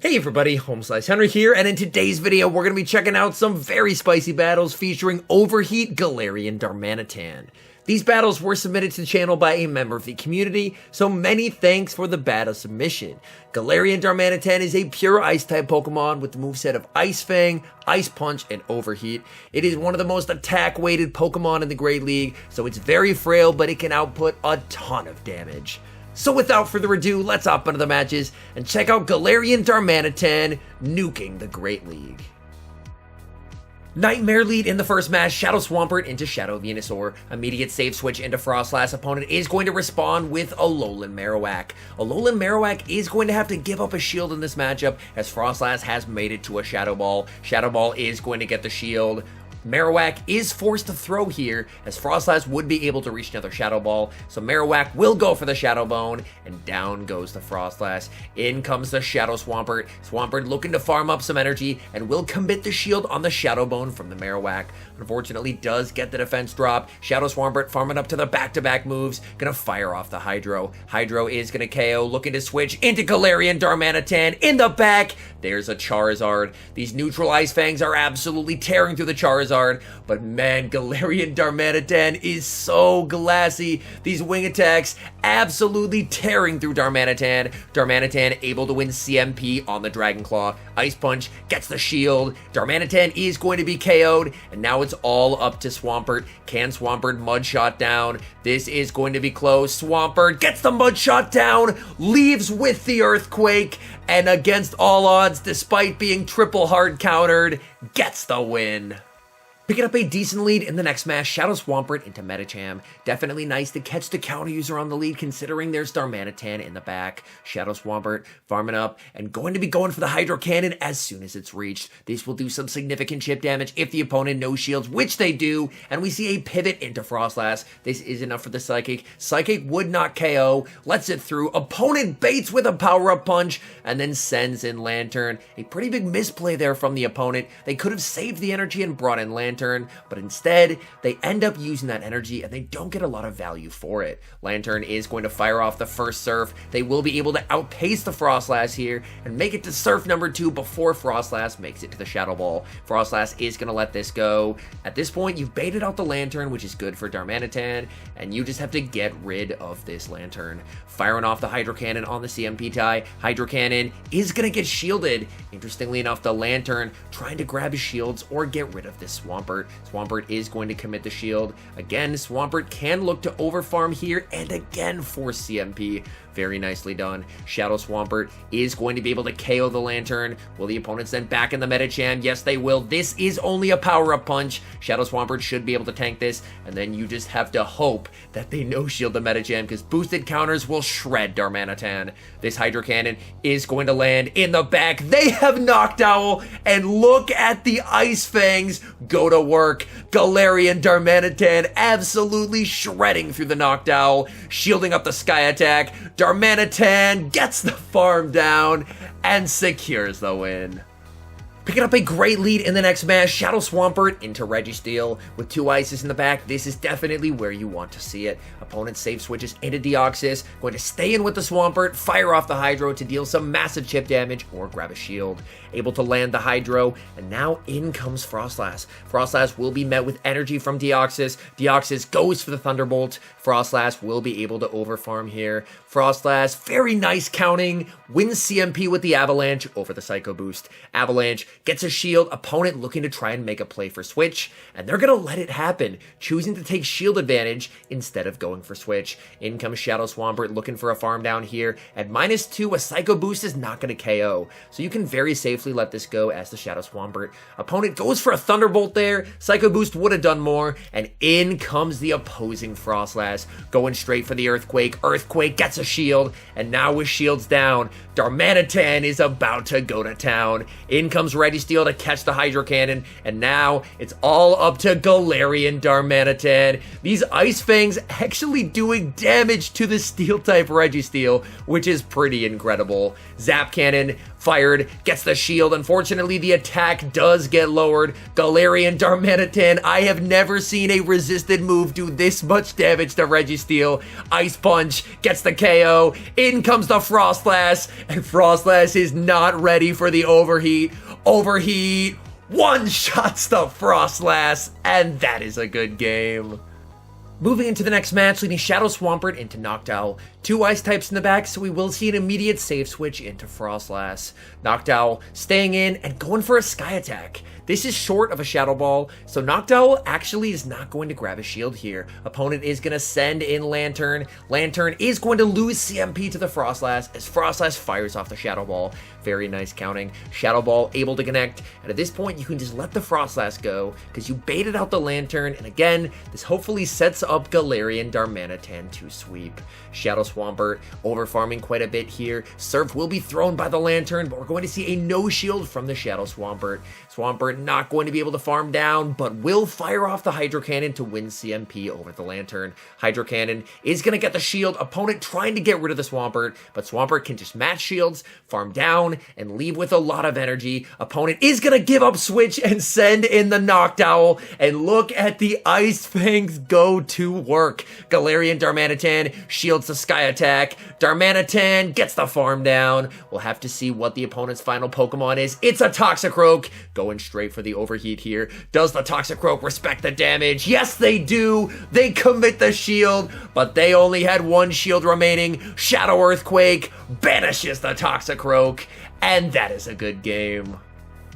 Hey everybody, HomeSliceHenry here, and in today's video we're going to be checking out some very spicy battles featuring Overheat, Galarian, Darmanitan. These battles were submitted to the channel by a member of the community, so many thanks for the battle submission. Galarian Darmanitan is a pure Ice-type Pokemon with the moveset of Ice Fang, Ice Punch, and Overheat. It is one of the most attack-weighted Pokemon in the Great League, so it's very frail, but it can output a ton of damage. So without further ado, let's hop into the matches and check out Galarian Darmanitan nuking the Great League. Nightmare lead in the first match, Shadow Swampert into Shadow Venusaur. Immediate save switch into Frostlass. Opponent is going to respond with Alolan Marowak. Alolan Marowak is going to have to give up a shield in this matchup as Frostlass has made it to a Shadow Ball. Shadow Ball is going to get the shield. Marowak is forced to throw here, as Frostlass would be able to reach another Shadow Ball, so Marowak will go for the Shadow Bone, and down goes the Frostlass. In comes the Shadow Swampert. Swampert looking to farm up some energy, and will commit the shield on the Shadow Bone from the Marowak. Unfortunately, does get the defense drop. Shadow Swampert farming up to the back-to-back moves, gonna fire off the Hydro. Hydro is gonna KO, looking to switch into Galarian Darmanitan in the back. There's a Charizard. These neutral Ice Fangs are absolutely tearing through the Charizard. But man, Galarian Darmanitan is so glassy. These wing attacks absolutely tearing through Darmanitan. Darmanitan able to win CMP on the Dragon Claw. Ice Punch gets the shield. Darmanitan is going to be KO'd, and now it's all up to Swampert. Can Swampert Mud Shot down? This is going to be close. Swampert gets the Mud Shot down, leaves with the Earthquake, and against all odds, despite being triple hard countered, gets the win. Picking up a decent lead in the next match, Shadow Swampert into Medicham. Definitely nice to catch the counter user on the lead considering there's Darmanitan in the back. Shadow Swampert farming up and going to be going for the Hydro Cannon as soon as it's reached. This will do some significant chip damage if the opponent no shields, which they do, and we see a pivot into Frostlass. This is enough for the Psychic. Psychic would not KO, lets it through. Opponent baits with a power-up punch and then sends in Lantern. A pretty big misplay there from the opponent. They could have saved the energy and brought in Lantern, but instead they end up using that energy and they don't get a lot of value for it. Lantern is going to fire off the first Surf. They will be able to outpace the Frostlass here and make it to Surf number 2 before Frostlass makes it to the Shadow Ball. Frostlass is going to let this go. At this point, you've baited out the Lantern, which is good for Darmanitan, and you just have to get rid of this Lantern. Firing off the Hydro Cannon on the CMP tie. Hydro Cannon is going to get shielded. Interestingly enough, the Lantern trying to grab his shields or get rid of this Swampert. Swampert is going to commit the shield. Again, Swampert can look to overfarm here and again force CMP. Very nicely done. Shadow Swampert is going to be able to KO the Lantern. Will the opponents then back in the Medicham? Yes, they will. This is only a power-up punch. Shadow Swampert should be able to tank this, and then you just have to hope that they no-shield the Medicham, because boosted counters will shred Darmanitan. This Hydro Cannon is going to land in the back. They have Noctowl, and look at the Ice Fangs go to work. Galarian Darmanitan absolutely shredding through the Noctowl, shielding up the Sky Attack. Darmanitan gets the farm down and secures the win. Picking up a great lead in the next match, Shadow Swampert into Registeel. With 2 ices in the back, this is definitely where you want to see it. Opponent save switches into Deoxys, going to stay in with the Swampert, fire off the Hydro to deal some massive chip damage or grab a shield. Able to land the Hydro, and now in comes Frostlass. Frostlass will be met with energy from Deoxys. Deoxys goes for the Thunderbolt. Frostlass will be able to overfarm here. Frostlass, very nice counting, wins CMP with the Avalanche over the Psycho Boost. Avalanche gets a shield, opponent looking to try and make a play for switch, and they're going to let it happen, choosing to take shield advantage instead of going for switch. In comes Shadow Swampert looking for a farm down here. At -2, a Psycho Boost is not going to KO, so you can very safely let this go as the Shadow Swampert. Opponent goes for a Thunderbolt there. Psycho Boost would have done more, and in comes the opposing Frostlass, going straight for the Earthquake. Earthquake gets a shield, and now with shields down, Darmanitan is about to go to town. In comes Registeel to catch the Hydro Cannon, and now it's all up to Galarian Darmanitan. These Ice Fangs actually doing damage to the Steel-type Registeel, which is pretty incredible. Zap Cannon fired, gets the shield. Unfortunately, the attack does get lowered. Galarian Darmanitan, I have never seen a resisted move do this much damage to Registeel. Ice Punch gets the KO. In comes the Frostlass, and Frostlass is not ready for the Overheat. Overheat one-shots the Frostlass, and that is a good game. Moving into the next match, leading Shadow Swampert into Noctowl. 2 ice types in the back, so we will see an immediate save switch into Frostlass. Noctowl staying in and going for a Sky Attack. This is short of a Shadow Ball, so Noctowl actually is not going to grab a shield here. Opponent is going to send in Lantern. Lantern is going to lose CMP to the Frostlass as Frostlass fires off the Shadow Ball. Very nice counting. Shadow Ball able to connect, and at this point you can just let the Frostlass go because you baited out the Lantern, and again, this hopefully sets up Galarian Darmanitan to sweep. Shadow Swampert overfarming quite a bit here. Surf will be thrown by the Lantern, but we're going to see a no shield from the Shadow Swampert. Swampert not going to be able to farm down, but will fire off the Hydro Cannon to win CMP over the Lantern. Hydro Cannon is going to get the shield. Opponent trying to get rid of the Swampert, but Swampert can just match shields, farm down, and leave with a lot of energy. Opponent is going to give up switch and send in the Noctowl, and look at the Ice Fangs go to work. Galarian Darmanitan shields the Sky Attack. Darmanitan gets the farm down. We'll have to see what the opponent's final Pokemon is. It's a Toxicroak. Going straight for the Overheat here. Does the Toxicroak respect the damage? Yes, they do. They commit the shield, but they only had 1 shield remaining. Shadow Earthquake banishes the Toxicroak, and that is a good game.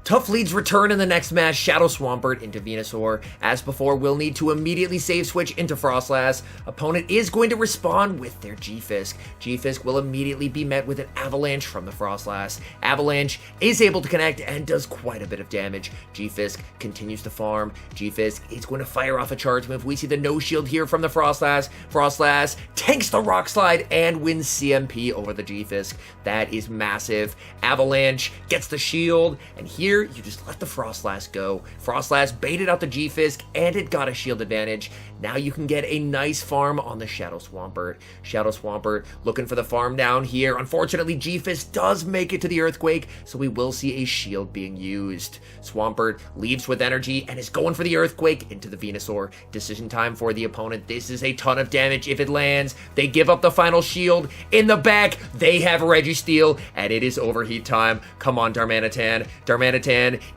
Tough Leads return in the next match, Shadow Swampert into Venusaur. As before, we'll need to immediately save switch into Frostlass. Opponent is going to respond with their G-Fisk. G-Fisk will immediately be met with an Avalanche from the Frostlass. Avalanche is able to connect and does quite a bit of damage. G-Fisk continues to farm. G-Fisk is going to fire off a charge move. We see the no shield here from the Frostlass. Frostlass tanks the Rock Slide and wins CMP over the G-Fisk. That is massive. Avalanche gets the shield, and here you just let the Frostlass go. Frostlass baited out the G-Fisk, and it got a shield advantage. Now you can get a nice farm on the Shadow Swampert. Shadow Swampert looking for the farm down here. Unfortunately, G-Fisk does make it to the Earthquake, so we will see a shield being used. Swampert leaves with energy and is going for the Earthquake into the Venusaur. Decision time for the opponent. This is a ton of damage if it lands. They give up the final shield. In the back, they have Registeel, and it is Overheat time. Come on, Darmanitan. Darmanitan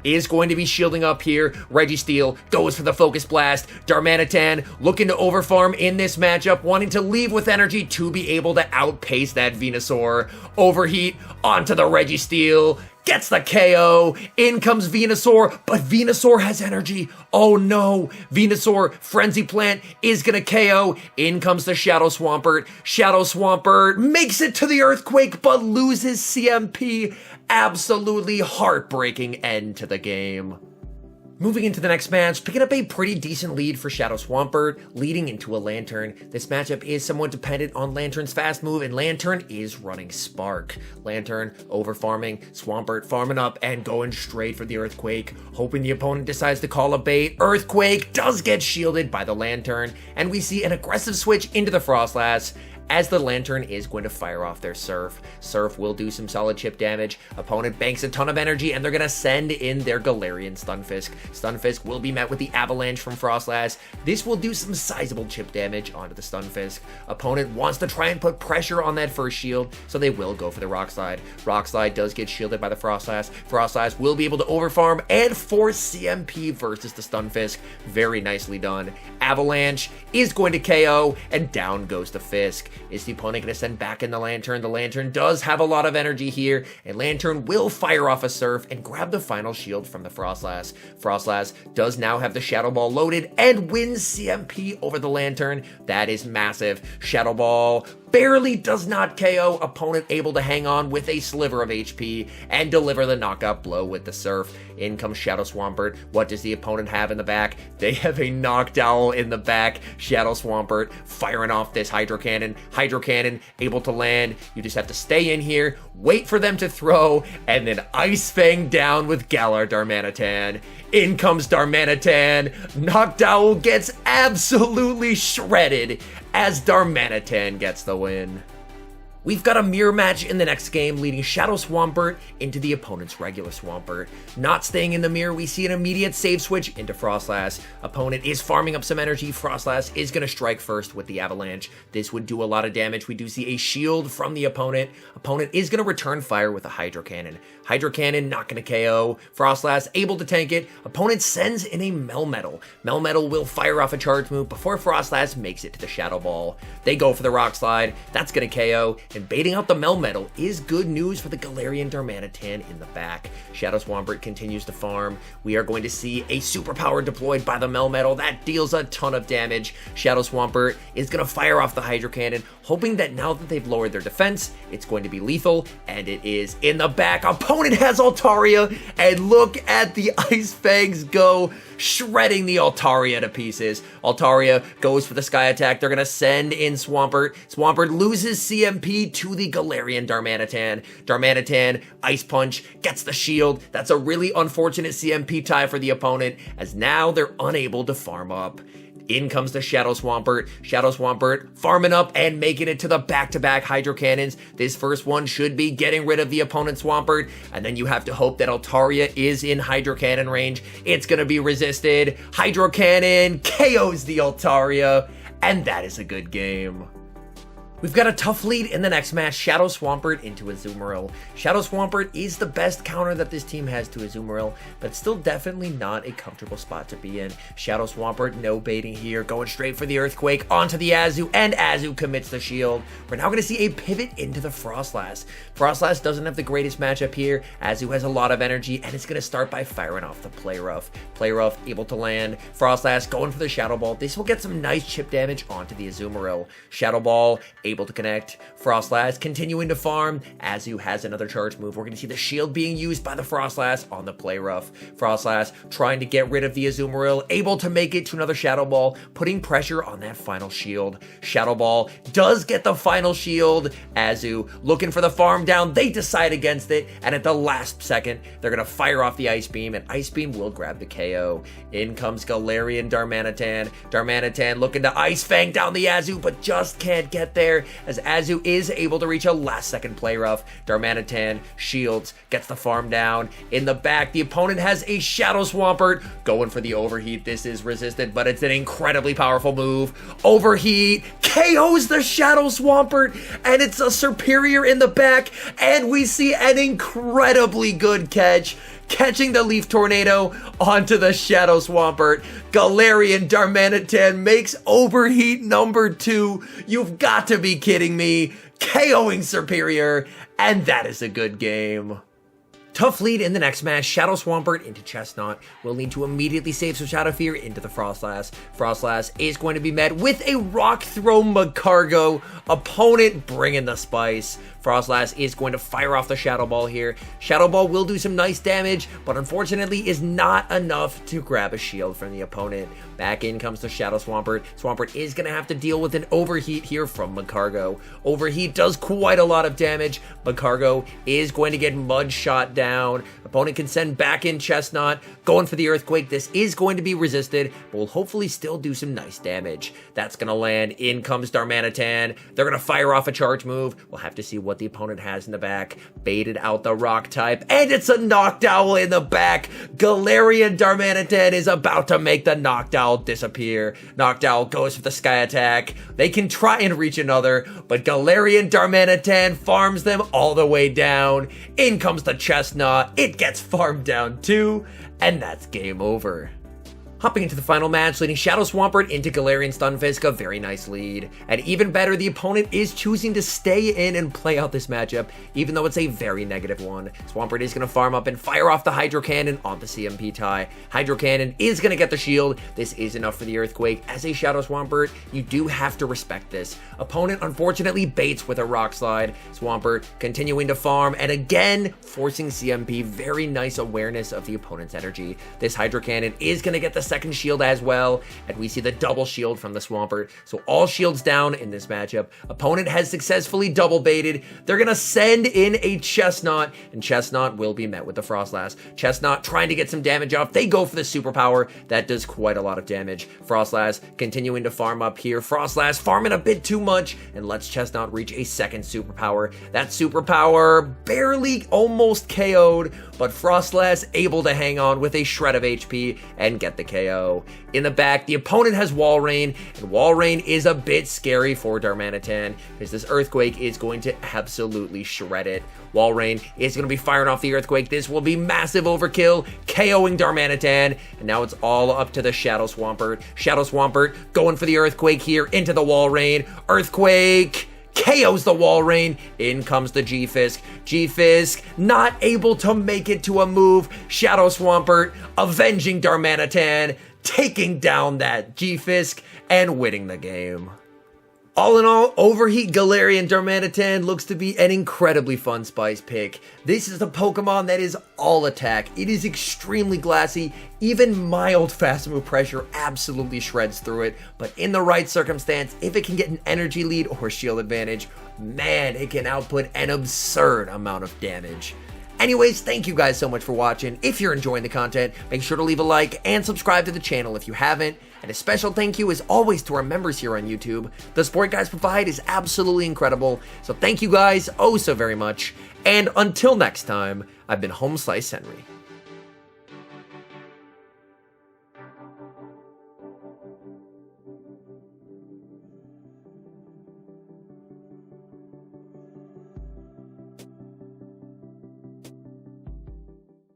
is going to be shielding up here. Registeel goes for the Focus Blast. Darmanitan looking to overfarm in this matchup, wanting to leave with energy to be able to outpace that Venusaur. Overheat onto the Registeel. Gets the KO. In comes Venusaur, but Venusaur has energy. Oh no. Venusaur, Frenzy Plant is gonna KO. In comes the Shadow Swampert. Shadow Swampert makes it to the Earthquake, but loses CMP. Absolutely heartbreaking end to the game. Moving into the next match, picking up a pretty decent lead for Shadow Swampert, leading into a Lantern. This matchup is somewhat dependent on Lantern's fast move, and Lantern is running Spark. Lantern overfarming, Swampert farming up and going straight for the Earthquake, hoping the opponent decides to call a bait. Earthquake does get shielded by the Lantern, and we see an aggressive switch into the Frostlass, as the Lantern is going to fire off their Surf. Surf will do some solid chip damage. Opponent banks a ton of energy, and they're going to send in their Galarian Stunfisk. Stunfisk will be met with the Avalanche from Frostlass. This will do some sizable chip damage onto the Stunfisk. Opponent wants to try and put pressure on that first shield, so they will go for the Rock Slide. Rock Slide does get shielded by the Frostlass. Frostlass will be able to overfarm and force CMP versus the Stunfisk. Very nicely done. Avalanche is going to KO, and down goes the Fisk. Is the opponent going to send back in the Lantern? The Lantern does have a lot of energy here, and Lantern will fire off a Surf and grab the final shield from the Frostlass. Frostlass does now have the Shadow Ball loaded and wins CMP over the Lantern. That is massive. Shadow Ball barely does not KO. Opponent able to hang on with a sliver of HP and deliver the knockout blow with the Surf. In comes Shadow Swampert. What does the opponent have in the back? They have a Noctowl in the back. Shadow Swampert firing off this Hydro Cannon. Hydro Cannon able to land. You just have to stay in here, wait for them to throw, and then Ice Fang down with Galar Darmanitan. In comes Darmanitan. Noctowl gets absolutely shredded as Darmanitan gets the win. We've got a mirror match in the next game, leading Shadow Swampert into the opponent's regular Swampert. Not staying in the mirror, we see an immediate save switch into Frostlass. Opponent is farming up some energy. Frostlass is going to strike first with the Avalanche. This would do a lot of damage. We do see a shield from the opponent. Opponent is going to return fire with a Hydro Cannon. Hydro Cannon not going to KO. Frostlass able to tank it. Opponent sends in a Melmetal. Melmetal will fire off a charge move before Frostlass makes it to the Shadow Ball. They go for the Rock Slide. That's going to KO. And baiting out the Melmetal is good news for the Galarian Darmanitan in the back. Shadow Swampert continues to farm. We are going to see a superpower deployed by the Melmetal. That deals a ton of damage. Shadow Swampert is going to fire off the Hydro Cannon, hoping that now that they've lowered their defense, it's going to be lethal, and it is in the back. Opponent has Altaria, and look at the Ice Fangs go, shredding the Altaria to pieces. Altaria goes for the Sky Attack. They're going to send in Swampert. Swampert loses CMP to the Galarian Darmanitan. Darmanitan, Ice Punch, gets the shield. That's a really unfortunate CMP tie for the opponent, as now they're unable to farm up. In comes the Shadow Swampert. Shadow Swampert farming up and making it to the back-to-back Hydro Cannons. This first one should be getting rid of the opponent Swampert, and then you have to hope that Altaria is in Hydro Cannon range. It's going to be resisted. Hydro Cannon KOs the Altaria, and that is a good game. We've got a tough lead in the next match, Shadow Swampert into Azumarill. Shadow Swampert is the best counter that this team has to Azumarill, but still definitely not a comfortable spot to be in. Shadow Swampert, no baiting here, going straight for the Earthquake onto the Azu, and Azu commits the shield. We're now going to see a pivot into the Frostlass. Frostlass doesn't have the greatest matchup here. Azu has a lot of energy, and it's going to start by firing off the Play Rough. Play Rough able to land. Frostlass going for the Shadow Ball. This will get some nice chip damage onto the Azumarill. Shadow Ball able to connect. Frostlass continuing to farm. Azu has another charge move. We're going to see the shield being used by the Frostlass on the Play Rough. Frostlass trying to get rid of the Azumarill, able to make it to another Shadow Ball, putting pressure on that final shield. Shadow Ball does get the final shield. Azu looking for the farm down. They decide against it, and at the last second, they're going to fire off the Ice Beam, and Ice Beam will grab the KO. In comes Galarian Darmanitan. Darmanitan looking to Ice Fang down the Azu, but just can't get there, as Azu is able to reach a last-second Play Rough. Darmanitan shields, gets the farm down. In the back, the opponent has a Shadow Swampert going for the Overheat. This is resisted, but it's an incredibly powerful move. Overheat KOs the Shadow Swampert, and it's a Superior in the back, and we see an incredibly good catch, catching the Leaf Tornado onto the Shadow Swampert. Galarian Darmanitan makes Overheat number 2. You've got to be kidding me. KOing Superior, and that is a good game. Tough lead in the next match, Shadow Swampert into Chestnut will need to immediately save some Shadow Fear into the Frostlass. Frostlass is going to be met with a Rock Throw Magcargo. Opponent bringing the spice. Frostlass is going to fire off the Shadow Ball here. Shadow Ball will do some nice damage, but unfortunately is not enough to grab a shield from the opponent. Back in comes the Shadow Swampert. Swampert is going to have to deal with an Overheat here from Magcargo. Overheat does quite a lot of damage. Magcargo is going to get Mud Shot down. Opponent can send back in Chestnut, going for the Earthquake. This is going to be resisted, but will hopefully still do some nice damage. That's going to land. In comes Darmanitan. They're going to fire off a charge move. We'll have to see what the opponent has in the back. Baited out the Rock type, and it's a Noctowl in the back. Galarian Darmanitan is about to make the Noctowl disappear. Noctowl goes for the Sky Attack. They can try and reach another, but Galarian Darmanitan farms them all the way down. In comes the Chestnut. It gets farmed down too, and that's game over. Hopping into the final match, leading Shadow Swampert into Galarian Stunfisk, a very nice lead. And even better, the opponent is choosing to stay in and play out this matchup, even though it's a very negative one. Swampert is going to farm up and fire off the Hydro Cannon on the CMP tie. Hydro Cannon is going to get the shield. This is enough for the Earthquake. As a Shadow Swampert, you do have to respect this. Opponent unfortunately baits with a Rock Slide. Swampert continuing to farm, and again, forcing CMP. Very nice awareness of the opponent's energy. This Hydro Cannon is going to get the second shield as well, and we see the double shield from the Swampert. So all shields down in this matchup. Opponent has successfully double baited. They're gonna send in a Chestnut, and Chestnut will be met with the Frostlass. Chestnut trying to get some damage off. They go for the superpower. That does quite a lot of damage. Frostlass continuing to farm up here. Frostlass farming a bit too much, and lets Chestnut reach a second superpower. That superpower barely almost KO'd, but Frostlass able to hang on with a shred of HP and get the KO. In the back, the opponent has Wall Rain, and Wall Rain is a bit scary for Darmanitan, because this Earthquake is going to absolutely shred it. Wall Rain is going to be firing off the Earthquake. This will be massive overkill, KOing Darmanitan, and now it's all up to the Shadow Swampert. Shadow Swampert going for the Earthquake here into the Wall Rain. Earthquake KOs the Wall Rain. In comes the G-Fisk. G-Fisk not able to make it to a move. Shadow Swampert avenging Darmanitan, taking down that G-Fisk and winning the game. All in all, Overheat Galarian Darmanitan looks to be an incredibly fun spice pick. This is a Pokemon that is all attack. It is extremely glassy. Even mild fast move pressure absolutely shreds through it. But in the right circumstance, if it can get an energy lead or shield advantage, man, it can output an absurd amount of damage. Anyways, thank you guys so much for watching. If you're enjoying the content, make sure to leave a like and subscribe to the channel if you haven't. And a special thank you as always to our members here on YouTube. The support guys provide is absolutely incredible. So thank you guys oh so very much. And until next time, I've been HomeSliceHenry.